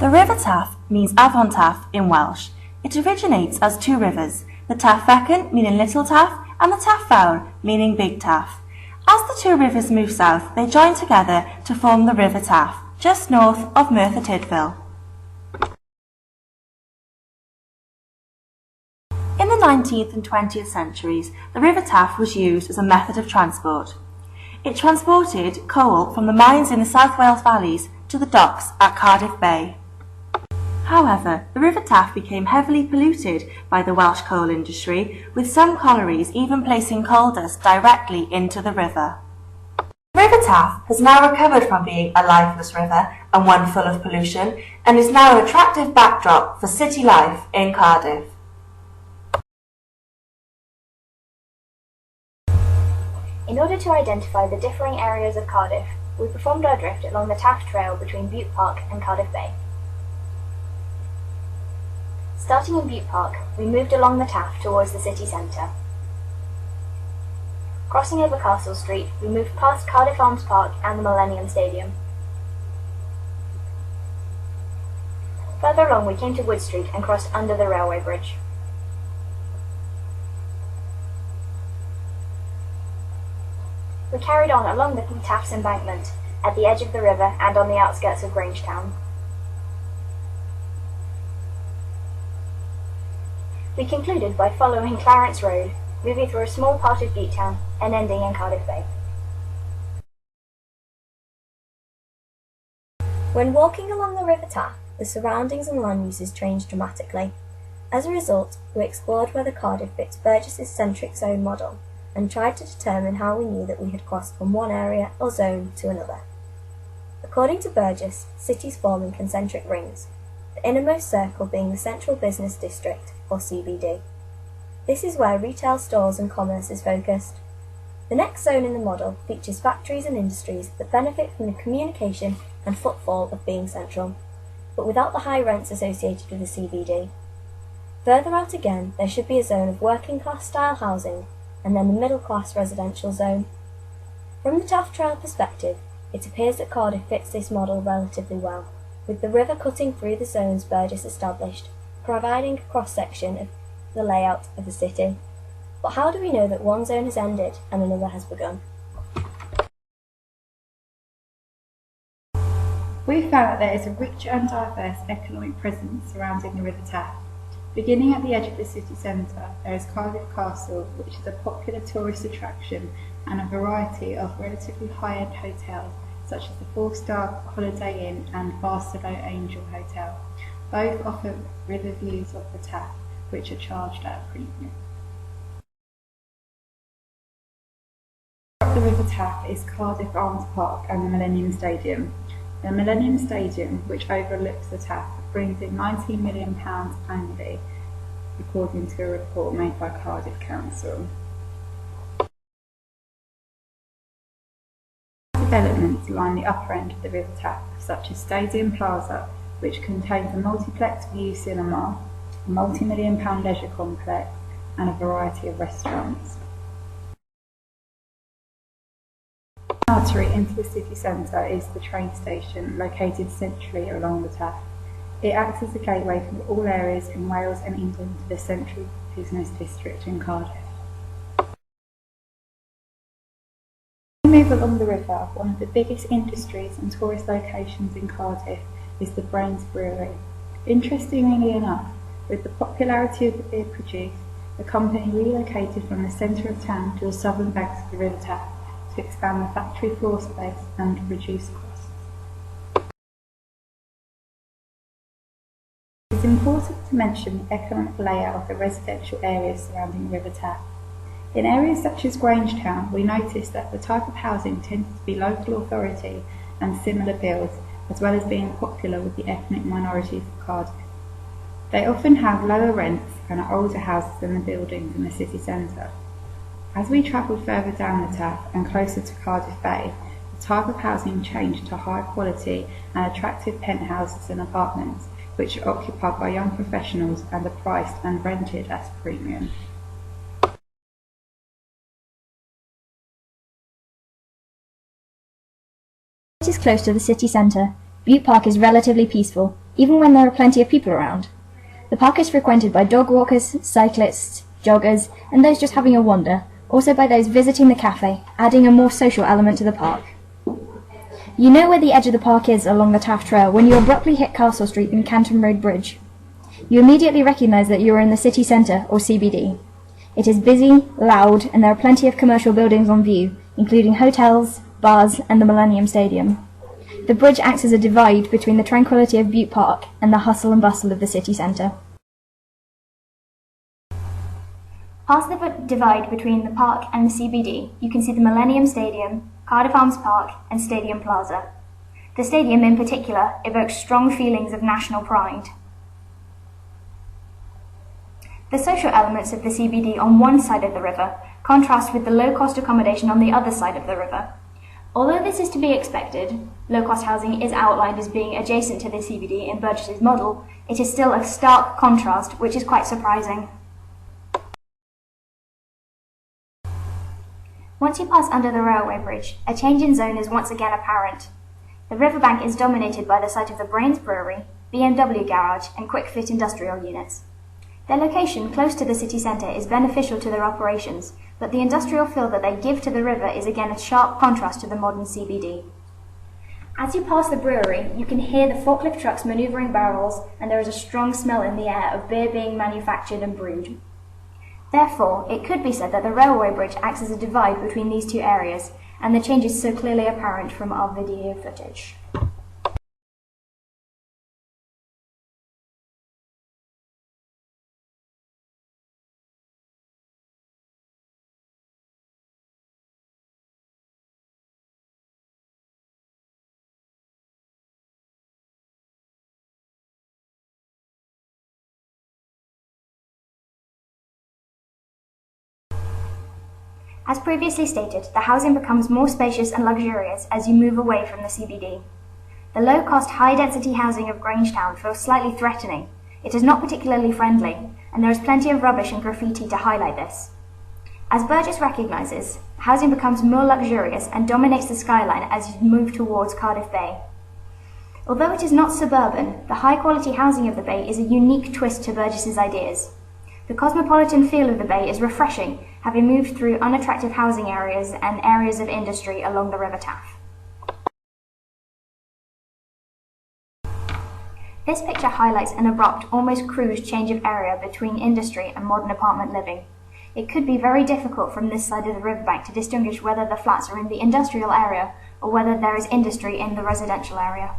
The River Taff means Avon Taff in Welsh. It originates as two rivers, the Taff Fechan meaning Little Taff and the Taff Fawr meaning Big Taff. As the two rivers move south, they join together to form the River Taff, just north of Merthyr Tydfil. In the 19th and 20th centuries, the River Taff was used as a method of transport. It transported coal from the mines in the South Wales valleys to the docks at Cardiff Bay. However, the River Taff became heavily polluted by the Welsh coal industry, with some collieries even placing coal dust directly into the river. The River Taff has now recovered from being a lifeless river and one full of pollution, and is now an attractive backdrop for city life in Cardiff. In order to identify the differing areas of Cardiff, we performed our drift along the Taff Trail between Butte Park and Cardiff Bay. Starting in Butte Park, we moved along the Taff towards the city centre. Crossing over Castle Street, we moved past Cardiff Arms Park and the Millennium Stadium. Further along we came to Wood Street and crossed under the railway bridge. We carried on along the Taff's embankment, at the edge of the river and on the outskirts of Grangetown. We concluded by following Clarence Road, moving through a small part of Butetown and ending in Cardiff Bay. When walking along the River Taff, the surroundings and land uses changed dramatically. As a result, we explored whether Cardiff fits Burgess's centric zone model, and tried to determine how we knew that we had crossed from one area or zone to another. According to Burgess, cities form in concentric rings, the innermost circle being the Central Business District, or CBD. This is where retail stores and commerce is focused. The next zone in the model features factories and industries that benefit from the communication and footfall of being central, but without the high rents associated with the CBD. Further out again, there should be a zone of working class style housing, and then the middle class residential zone. From the Taff Trail perspective, it appears that Cardiff fits this model relatively well, with the river cutting through the zones Burgess established, providing a cross-section of the layout of the city. But how do we know that one zone has ended and another has begun? We found that there is a rich and diverse economic presence surrounding the River Taff. Beginning at the edge of the city centre, there is Cardiff Castle, which is a popular tourist attraction, and a variety of relatively high-end hotels, such as the 4-star Holiday Inn and Barstow Angel Hotel. Both offer river views of the Taff, which are charged at a premium. Up the River Taff is Cardiff Arms Park and the Millennium Stadium. The Millennium Stadium, which overlooks the Taff, brings in £19 million annually, according to a report made by Cardiff Council. Developments line the upper end of the River Taff, such as Stadium Plaza, which contains a multiplex view cinema, a multi-million-pound leisure complex, and a variety of restaurants. The artery into the city centre is the train station, located centrally along the Taff. It acts as a gateway from all areas in Wales and England to the Central Business District in Cardiff. As we move along the river, one of the biggest industries and tourist locations in Cardiff is the Brains Brewery. Interestingly enough, with the popularity of the beer produced, the company relocated from the centre of town to the southern banks of the River Taff to expand the factory floor space and reduce costs. It is important to mention the economic layout of the residential areas surrounding the River Taff. In areas such as Grangetown, we noticed that the type of housing tends to be local authority and similar builds, as well as being popular with the ethnic minorities of Cardiff. They often have lower rents and are older houses than the buildings in the city centre. As we travelled further down the Taff and closer to Cardiff Bay, the type of housing changed to high quality and attractive penthouses and apartments, which are occupied by young professionals and are priced and rented at a premium. It is close to the city centre. Butte Park is relatively peaceful, even when there are plenty of people around. The park is frequented by dog walkers, cyclists, joggers, and those just having a wander, also by those visiting the cafe, adding a more social element to the park. You know where the edge of the park is along the Taff Trail when you abruptly hit Castle Street and Canton Road Bridge. You immediately recognise that you are in the city centre, or CBD. It is busy, loud, and there are plenty of commercial buildings on view, including hotels, bars, and the Millennium Stadium. The bridge acts as a divide between the tranquility of Butte Park and the hustle and bustle of the city centre. Past the divide between the park and the CBD, you can see the Millennium Stadium, Cardiff Arms Park, and Stadium Plaza. The stadium in particular evokes strong feelings of national pride. The social elements of the CBD on one side of the river contrast with the low-cost accommodation on the other side of the river. Although this is to be expected, low-cost housing is outlined as being adjacent to the CBD in Burgess's model, it is still a stark contrast, which is quite surprising. Once you pass under the railway bridge, a change in zone is once again apparent. The riverbank is dominated by the site of the Brains Brewery, BMW garage, and quick fit industrial units. Their location close to the city centre is beneficial to their operations, but the industrial feel that they give to the river is again a sharp contrast to the modern CBD. As you pass the brewery, you can hear the forklift trucks manoeuvring barrels, and there is a strong smell in the air of beer being manufactured and brewed. Therefore, it could be said that the railway bridge acts as a divide between these two areas, and the change is so clearly apparent from our video footage. As previously stated, the housing becomes more spacious and luxurious as you move away from the CBD. The low-cost, high-density housing of Grangetown feels slightly threatening. It is not particularly friendly, and there is plenty of rubbish and graffiti to highlight this. As Burgess recognises, housing becomes more luxurious and dominates the skyline as you move towards Cardiff Bay. Although it is not suburban, the high-quality housing of the bay is a unique twist to Burgess's ideas. The cosmopolitan feel of the bay is refreshing, having moved through unattractive housing areas and areas of industry along the River Taff. This picture highlights an abrupt, almost crude change of area between industry and modern apartment living. It could be very difficult from this side of the riverbank to distinguish whether the flats are in the industrial area or whether there is industry in the residential area.